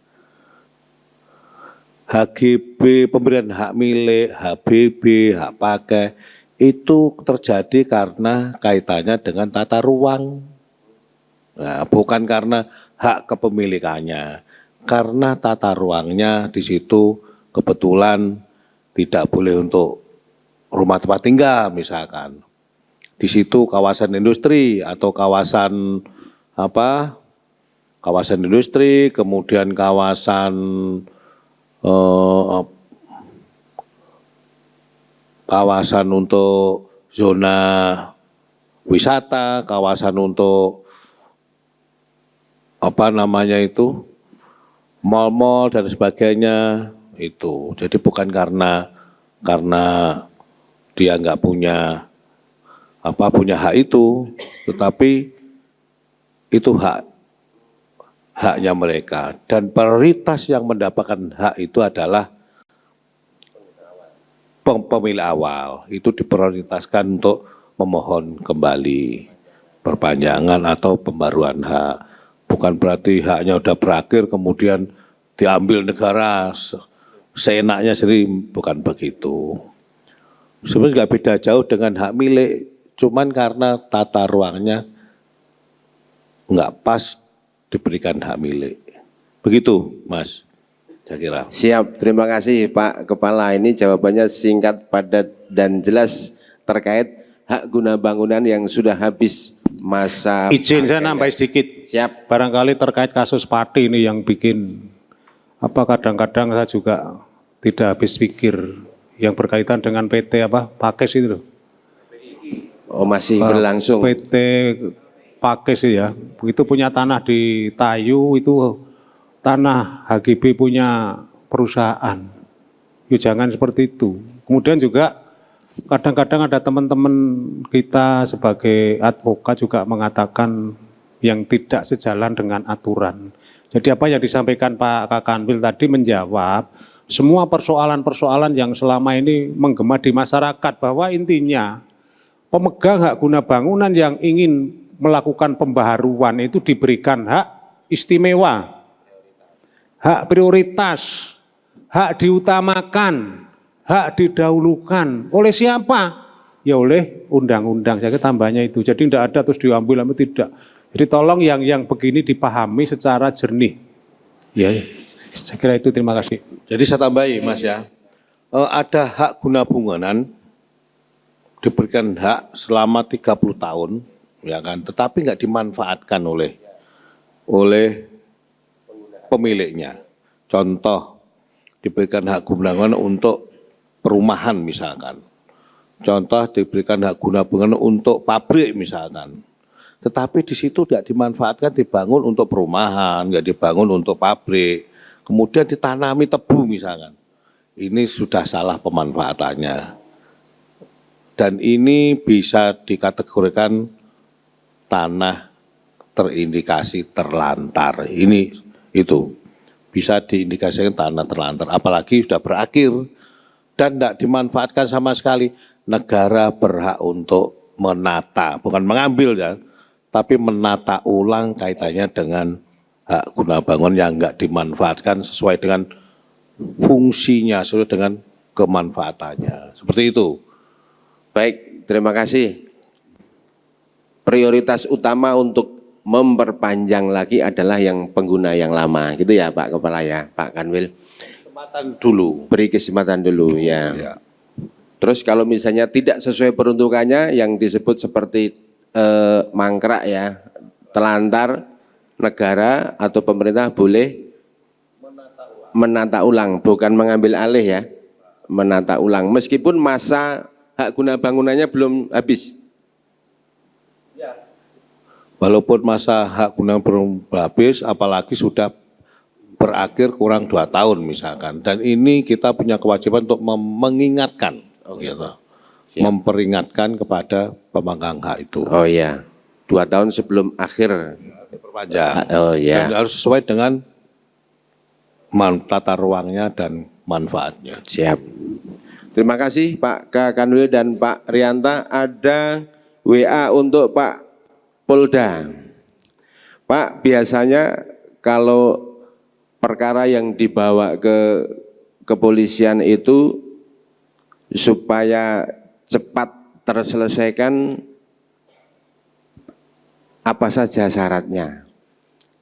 HGB, pemberian hak milik, HBB, hak pakai, itu terjadi karena kaitannya dengan tata ruang. Nah, bukan karena hak kepemilikannya. Karena tata ruangnya di situ kebetulan tidak boleh untuk rumah tempat tinggal misalkan. Di situ kawasan industri atau kawasan apa? Kawasan industri, kemudian kawasan kawasan untuk zona wisata, kawasan untuk apa namanya itu, mal-mal dan sebagainya itu. Jadi bukan karena dia nggak punya hak itu, tetapi itu haknya mereka. Dan prioritas yang mendapatkan hak itu adalah pemilik awal. Itu diprioritaskan untuk memohon kembali perpanjangan atau pembaruan hak. Bukan berarti haknya udah berakhir kemudian diambil negara seenaknya sendiri, bukan begitu. Sebenarnya nggak beda jauh dengan hak milik, cuman karena tata ruangnya nggak pas diberikan hak milik. Begitu, Mas, saya kira. Siap, terima kasih Pak Kepala. Ini jawabannya singkat, padat, dan jelas terkait hak guna bangunan yang sudah habis masa. Izin saya nambah sedikit. Siap. Barangkali terkait kasus Pati ini yang bikin kadang-kadang saya juga tidak habis pikir yang berkaitan dengan PT Pakes itu loh. Oh, masih berlangsung. PT Pakes ya, begitu punya tanah di Tayu, itu tanah HGB punya perusahaan. Yuk jangan seperti itu. Kemudian juga kadang-kadang ada teman-teman kita sebagai advokat juga mengatakan yang tidak sejalan dengan aturan. Jadi apa yang disampaikan Pak Kakanwil tadi menjawab semua persoalan-persoalan yang selama ini menggema di masyarakat, bahwa intinya pemegang hak guna bangunan yang ingin melakukan pembaharuan itu diberikan hak istimewa, hak prioritas, hak diutamakan, hak didahulukan. Oleh siapa? Ya oleh undang-undang. Saya tambahnya itu. Jadi tidak ada terus diambil, tidak. Jadi tolong yang begini dipahami secara jernih. Ya, saya kira itu, terima kasih. Jadi saya tambahi, Mas ya, ada hak guna bangunan diberikan hak selama 30 tahun ya kan, tetapi nggak dimanfaatkan oleh pemiliknya. Contoh, diberikan hak guna bangunan untuk perumahan misalkan. Contoh, diberikan hak guna bangunan untuk pabrik misalkan. Tetapi di situ tidak dimanfaatkan, dibangun untuk perumahan, nggak dibangun untuk pabrik. Kemudian ditanami tebu misalkan. Ini sudah salah pemanfaatannya. Dan ini bisa dikategorikan tanah terindikasi terlantar. Ini itu bisa diindikasikan tanah terlantar. Apalagi sudah berakhir dan tidak dimanfaatkan sama sekali. Negara berhak untuk menata, bukan mengambil ya, tapi menata ulang kaitannya dengan hak guna bangun yang enggak dimanfaatkan sesuai dengan fungsinya, sesuai dengan kemanfaatannya. Seperti itu. Baik, terima kasih. Prioritas utama untuk memperpanjang lagi adalah yang pengguna yang lama, gitu ya Pak Kepala ya, Pak Kanwil. Kesempatan dulu. Beri kesempatan dulu ya. Ya. Terus kalau misalnya tidak sesuai peruntukannya yang disebut seperti mangkrak ya, telantar, negara atau pemerintah boleh menata ulang, bukan mengambil alih ya, menata ulang. Meskipun masa hak guna bangunannya belum habis. Walaupun masa hak guna belum habis, apalagi sudah berakhir kurang 2 tahun misalkan. Dan ini kita punya kewajiban untuk mengingatkan, gitu. Memperingatkan kepada pemegang hak itu. Oh iya, 2 tahun sebelum akhir. Diperpanjang. Oh iya. Dan harus sesuai dengan tata ruangnya dan manfaatnya. Siap. Terima kasih Pak Kanwil dan Pak Rianta. Ada WA untuk Pak Polda. Pak, biasanya kalau perkara yang dibawa ke kepolisian itu supaya cepat terselesaikan, apa saja syaratnya?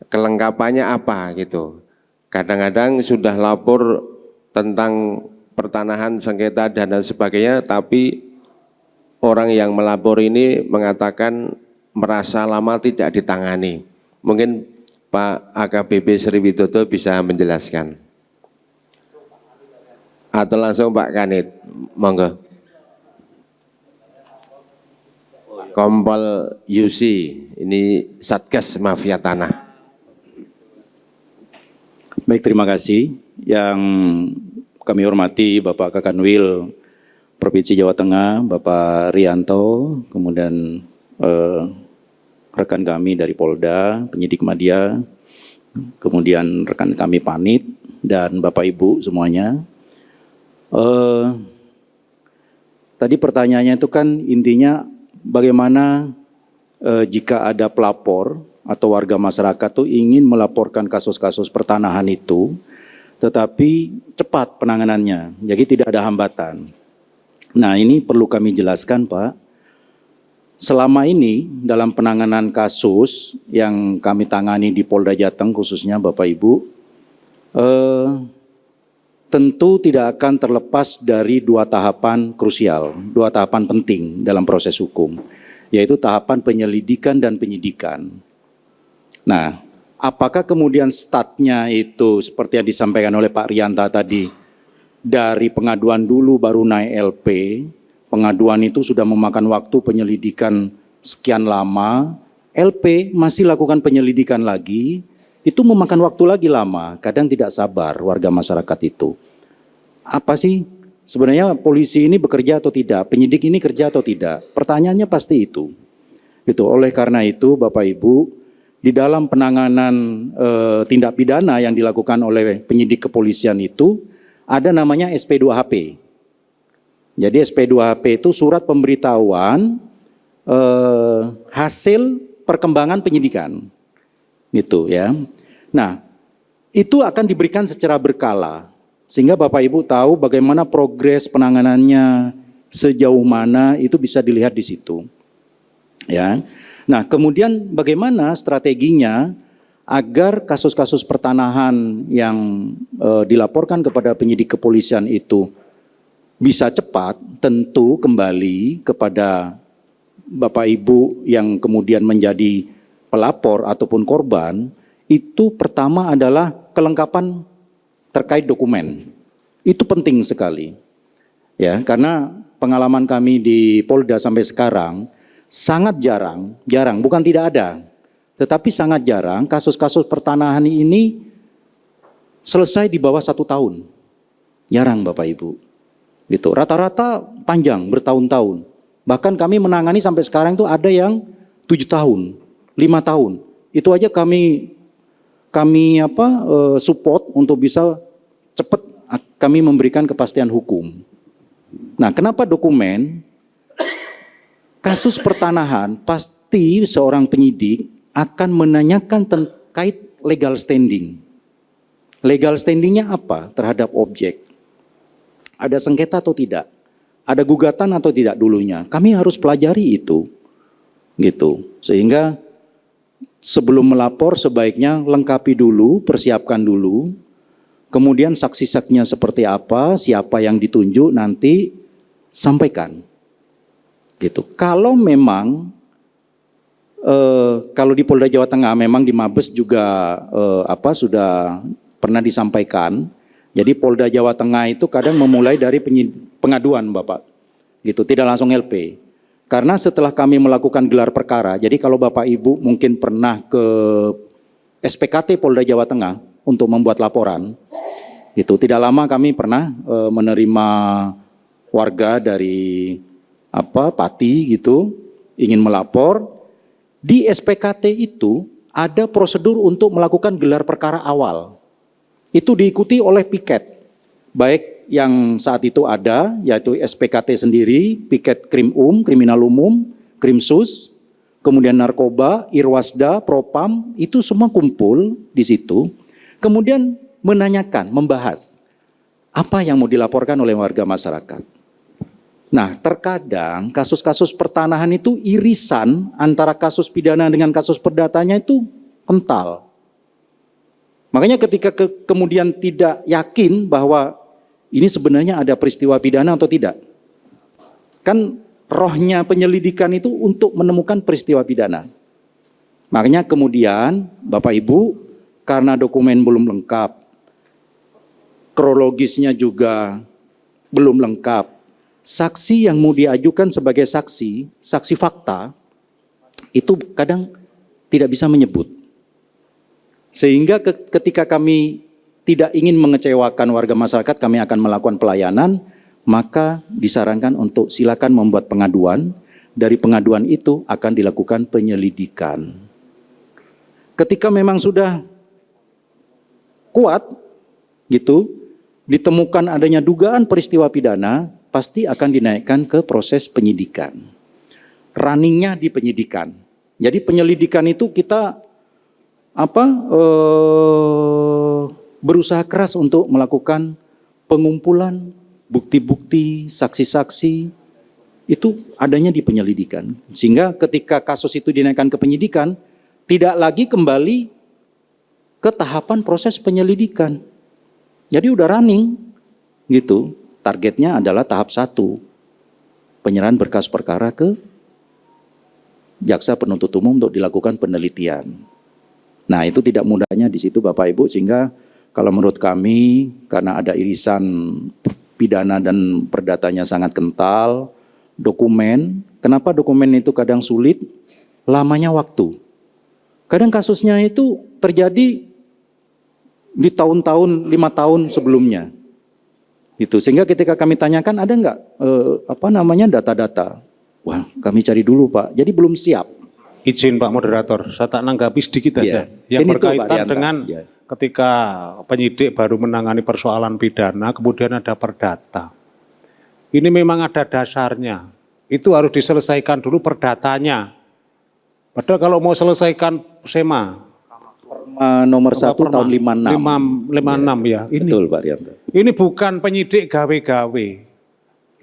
Kelengkapannya apa gitu? Kadang-kadang sudah lapor tentang pertanahan sengketa dan sebagainya, tapi orang yang melapor ini mengatakan merasa lama tidak ditangani. Mungkin Pak AKBP Sriwidodo bisa menjelaskan. Atau langsung Pak Kanit, monggo. Kompol Yusi, ini Satgas Mafia Tanah. Baik, terima kasih. Yang kami hormati Bapak Kakanwil Provinsi Jawa Tengah, Bapak Rianto, kemudian rekan kami dari Polda, penyidik Madya, kemudian rekan kami Panit, dan Bapak Ibu semuanya. Tadi pertanyaannya itu kan intinya bagaimana jika ada pelapor atau warga masyarakat tuh ingin melaporkan kasus-kasus pertanahan itu, tetapi cepat penanganannya, jadi tidak ada hambatan. Nah, ini perlu kami jelaskan, Pak. Selama ini dalam penanganan kasus yang kami tangani di Polda Jateng khususnya Bapak Ibu, tentu tidak akan terlepas dari 2 tahapan krusial, 2 tahapan penting dalam proses hukum, yaitu tahapan penyelidikan dan penyidikan. Nah, apakah kemudian statnya itu seperti yang disampaikan oleh Pak Rianta tadi, dari pengaduan dulu baru naik LP, pengaduan itu sudah memakan waktu penyelidikan sekian lama, LP masih lakukan penyelidikan lagi, itu memakan waktu lagi lama, kadang tidak sabar warga masyarakat itu. Apa sih sebenarnya polisi ini bekerja atau tidak, penyidik ini kerja atau tidak? Pertanyaannya pasti itu. Gitu. Oleh karena itu Bapak Ibu, di dalam penanganan tindak pidana yang dilakukan oleh penyidik kepolisian itu ada namanya SP2HP. Jadi SP2HP itu surat pemberitahuan hasil perkembangan penyidikan. Gitu ya. Nah, itu akan diberikan secara berkala sehingga Bapak Ibu tahu bagaimana progres penanganannya, sejauh mana itu bisa dilihat di situ. Ya. Nah, kemudian bagaimana strateginya agar kasus-kasus pertanahan yang dilaporkan kepada penyidik kepolisian itu bisa cepat, tentu kembali kepada Bapak Ibu yang kemudian menjadi pelapor ataupun korban, itu pertama adalah kelengkapan terkait dokumen. Itu penting sekali. Ya, karena pengalaman kami di Polda sampai sekarang sangat jarang, bukan tidak ada, tetapi sangat jarang kasus-kasus pertanahan ini selesai di bawah 1 tahun. Jarang Bapak Ibu. Gitu. Rata-rata panjang, bertahun-tahun. Bahkan kami menangani sampai sekarang itu ada yang 7 tahun, 5 tahun. Itu aja kami support untuk bisa cepat kami memberikan kepastian hukum. Nah, kenapa dokumen? Kasus pertanahan pasti seorang penyidik akan menanyakan terkait legal standing. Legal standingnya apa terhadap objek? Ada sengketa atau tidak? Ada gugatan atau tidak dulunya? Kami harus pelajari itu. Gitu. Sehingga sebelum melapor sebaiknya lengkapi dulu, persiapkan dulu. Kemudian saksi-saksinya seperti apa, siapa yang ditunjuk nanti sampaikan. Gitu. Kalau memang kalau di Polda Jawa Tengah memang di Mabes juga sudah pernah disampaikan. Jadi Polda Jawa Tengah itu kadang memulai dari pengaduan Bapak. Gitu, tidak langsung LP. Karena setelah kami melakukan gelar perkara, jadi kalau Bapak Ibu mungkin pernah ke SPKT Polda Jawa Tengah untuk membuat laporan, itu tidak lama kami pernah menerima warga dari Pati gitu, ingin melapor. Di SPKT itu ada prosedur untuk melakukan gelar perkara awal. Itu diikuti oleh piket, baik yang saat itu ada, yaitu SPKT sendiri, piket kriminal umum, Krimsus, kemudian narkoba, Irwasda, Propam, itu semua kumpul di situ. Kemudian menanyakan, membahas apa yang mau dilaporkan oleh warga masyarakat. Nah, terkadang kasus-kasus pertanahan itu irisan antara kasus pidana dengan kasus perdatanya itu kental. Makanya ketika kemudian tidak yakin bahwa ini sebenarnya ada peristiwa pidana atau tidak. Kan rohnya penyelidikan itu untuk menemukan peristiwa pidana. Makanya kemudian Bapak Ibu, karena dokumen belum lengkap, kronologisnya juga belum lengkap, saksi yang mau diajukan sebagai saksi fakta, itu kadang tidak bisa menyebut. Sehingga ketika kami tidak ingin mengecewakan warga masyarakat, kami akan melakukan pelayanan, maka disarankan untuk silakan membuat pengaduan. Dari pengaduan itu akan dilakukan penyelidikan. Ketika memang sudah kuat, gitu, ditemukan adanya dugaan peristiwa pidana, pasti akan dinaikkan ke proses penyidikan. Runningnya di penyidikan. Jadi penyelidikan itu kita berusaha keras untuk melakukan pengumpulan bukti-bukti, saksi-saksi, itu adanya di penyelidikan. Sehingga ketika kasus itu dinaikkan ke penyidikan, tidak lagi kembali ke tahapan proses penyelidikan. Jadi udah running, gitu. Targetnya adalah tahap 1, penyerahan berkas perkara ke jaksa penuntut umum untuk dilakukan penelitian. Nah, itu tidak mudahnya di situ Bapak Ibu, sehingga kalau menurut kami karena ada irisan pidana dan perdatanya sangat kental, dokumen, kenapa dokumen itu kadang sulit? Lamanya waktu. Kadang kasusnya itu terjadi di tahun-tahun, 5 tahun sebelumnya. Itu sehingga ketika kami tanyakan ada enggak data-data? Wah, kami cari dulu Pak. Jadi belum siap. Izin Pak Moderator, saya tak nanggapi sedikit aja. Yang berkaitan dengan ketika penyidik baru menangani persoalan pidana, kemudian ada perdata. Ini memang ada dasarnya. Itu harus diselesaikan dulu perdatanya. Padahal kalau mau selesaikan SEMA. Nomor 1 tahun 56. 56 ya. Ini, betul Pak Rianto. Ini bukan penyidik gawe-gawe.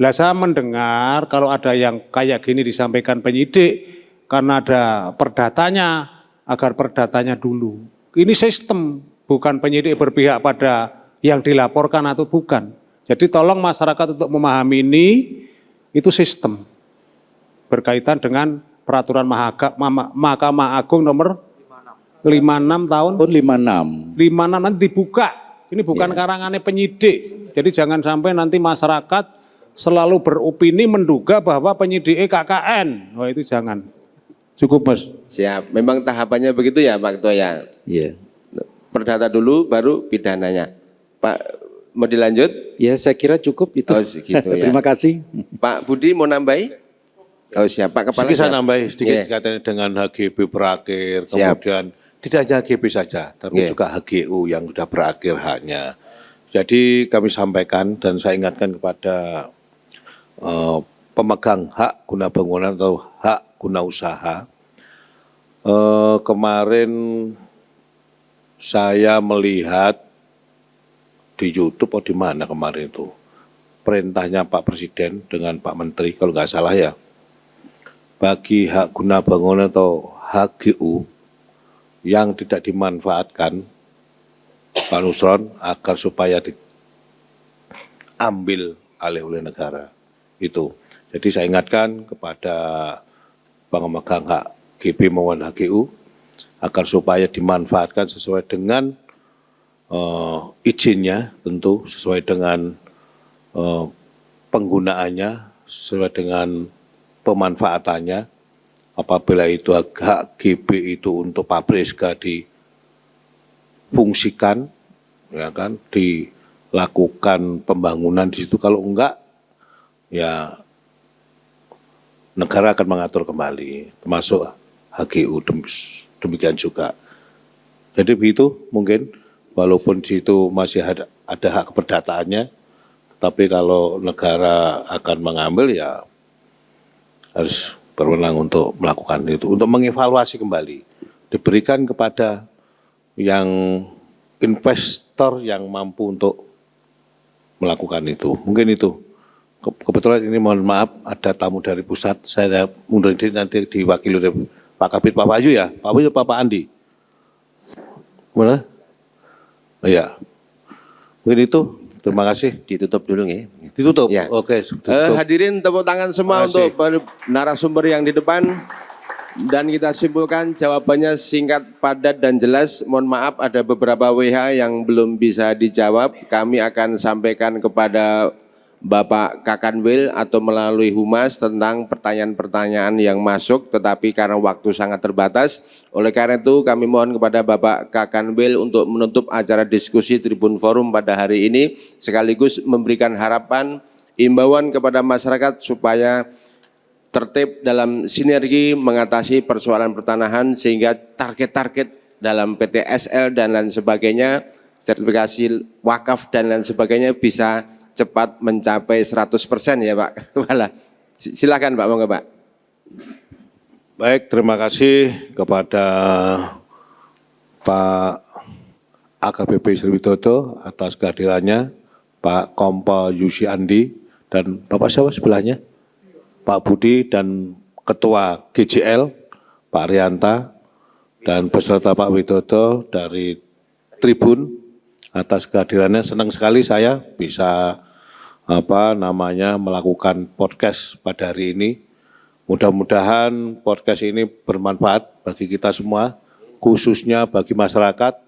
Lah saya mendengar kalau ada yang kayak gini disampaikan penyidik, karena ada perdatanya, agar perdatanya dulu. Ini sistem, bukan penyidik berpihak pada yang dilaporkan atau bukan. Jadi tolong masyarakat untuk memahami ini, itu sistem. berkaitan dengan peraturan Mahkamah Agung nomor 56 tahun Tahun 56. 56 nanti dibuka. Ini bukan karangannya penyidik. Jadi jangan sampai nanti masyarakat selalu beropini menduga bahwa penyidik KKN. Wah itu jangan. Cukup Mas. Siap. Memang tahapannya begitu ya Pak Ketua ya. Iya. Perdata dulu baru pidananya. Pak mau dilanjut? Ya saya kira cukup itu. Oh segitu ya. Terima kasih. Pak Budi mau nambahi? Oh siap. Pak Kepala. Sedikit saya siap. nambahi sedikit Iya. katanya dengan HGB berakhir, Siap. kemudian tidak hanya HGB saja, tapi Iya. juga HGU yang sudah berakhir haknya. Jadi kami sampaikan dan saya ingatkan kepada pemegang hak guna bangunan atau hak guna usaha. Kemarin saya melihat di YouTube atau di mana kemarin itu perintahnya Pak Presiden dengan Pak Menteri kalau nggak salah ya, bagi hak guna bangunan atau HGU yang tidak dimanfaatkan Pak Nusron agar supaya diambil alih oleh negara itu. Jadi saya ingatkan kepada pemegang hak GB maupun HGU agar supaya dimanfaatkan sesuai dengan izinnya, tentu sesuai dengan penggunaannya, sesuai dengan pemanfaatannya. Apabila itu hak GB itu untuk pabrik SK difungsikan, ya kan, dilakukan pembangunan di situ. Kalau enggak, ya negara akan mengatur kembali, termasuk HGU demikian juga. Jadi begitu mungkin, walaupun di situ masih ada hak keperdataannya, tapi kalau negara akan mengambil ya harus berwenang untuk melakukan itu, untuk mengevaluasi kembali, diberikan kepada yang investor yang mampu untuk melakukan itu. Mungkin itu. Kebetulan ini mohon maaf ada tamu dari pusat, saya mundur diri nanti diwakili oleh Pak Kabid, Pak Wahyu ya, Pak Wahyu, Pak Andi. Mana? Oh, iya. Mungkin itu. Terima kasih. Ditutup dulu ya. Ditutup. Ya. Oke. Ditutup. Hadirin tepuk tangan semua Terima untuk narasumber yang di depan. Dan kita simpulkan jawabannya singkat, padat, dan jelas. Mohon maaf ada beberapa WH yang belum bisa dijawab. Kami akan sampaikan kepada Bapak Kakanwil atau melalui Humas tentang pertanyaan-pertanyaan yang masuk, tetapi karena waktu sangat terbatas, oleh karena itu kami mohon kepada Bapak Kakanwil untuk menutup acara diskusi Tribun Forum pada hari ini, sekaligus memberikan harapan, imbauan kepada masyarakat supaya tertib dalam sinergi mengatasi persoalan pertanahan sehingga target-target dalam PTSL dan lain sebagainya, sertifikasi wakaf dan lain sebagainya bisa cepat mencapai 100% ya Pak Kepala. Silakan Pak, monggo Pak. Baik, terima kasih kepada Pak AKBP Sri Widodo atas kehadirannya, Pak Kompol Yusi Andi, dan Bapak siapa sebelahnya? Pak Budi dan Ketua GJL, Pak Rianta, dan beserta Pak Widodo dari Tribun atas kehadirannya. Senang sekali saya bisa melakukan podcast pada hari ini. Mudah-mudahan podcast ini bermanfaat bagi kita semua, khususnya bagi masyarakat.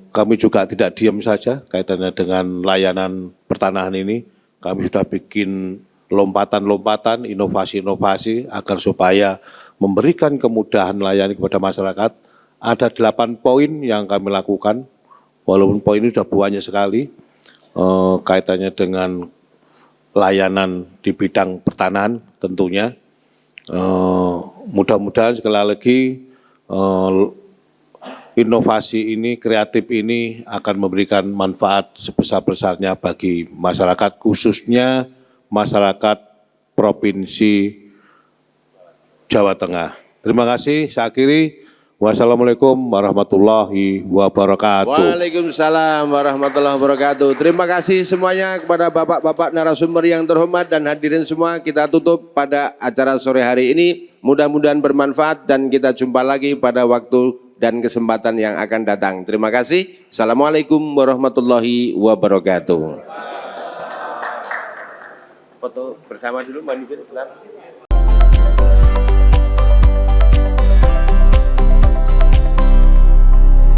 Kami juga tidak diam saja kaitannya dengan layanan pertanahan ini. Kami sudah bikin lompatan-lompatan, inovasi-inovasi agar supaya memberikan kemudahan layani kepada masyarakat. Ada 8 poin yang kami lakukan, walaupun poin ini sudah banyak sekali. Kaitannya dengan layanan di bidang pertanahan tentunya. Mudah-mudahan sekali lagi inovasi ini, kreatif ini akan memberikan manfaat sebesar-besarnya bagi masyarakat, khususnya masyarakat Provinsi Jawa Tengah. Terima kasih, saya akhiri. Wassalamualaikum warahmatullahi wabarakatuh. Waalaikumsalam warahmatullahi wabarakatuh. Terima kasih semuanya kepada bapak-bapak narasumber yang terhormat dan hadirin semua. Kita tutup pada acara sore hari ini. Mudah-mudahan bermanfaat dan kita jumpa lagi pada waktu dan kesempatan yang akan datang. Terima kasih. Assalamualaikum warahmatullahi wabarakatuh. Foto bersama dulu, mandi dulu.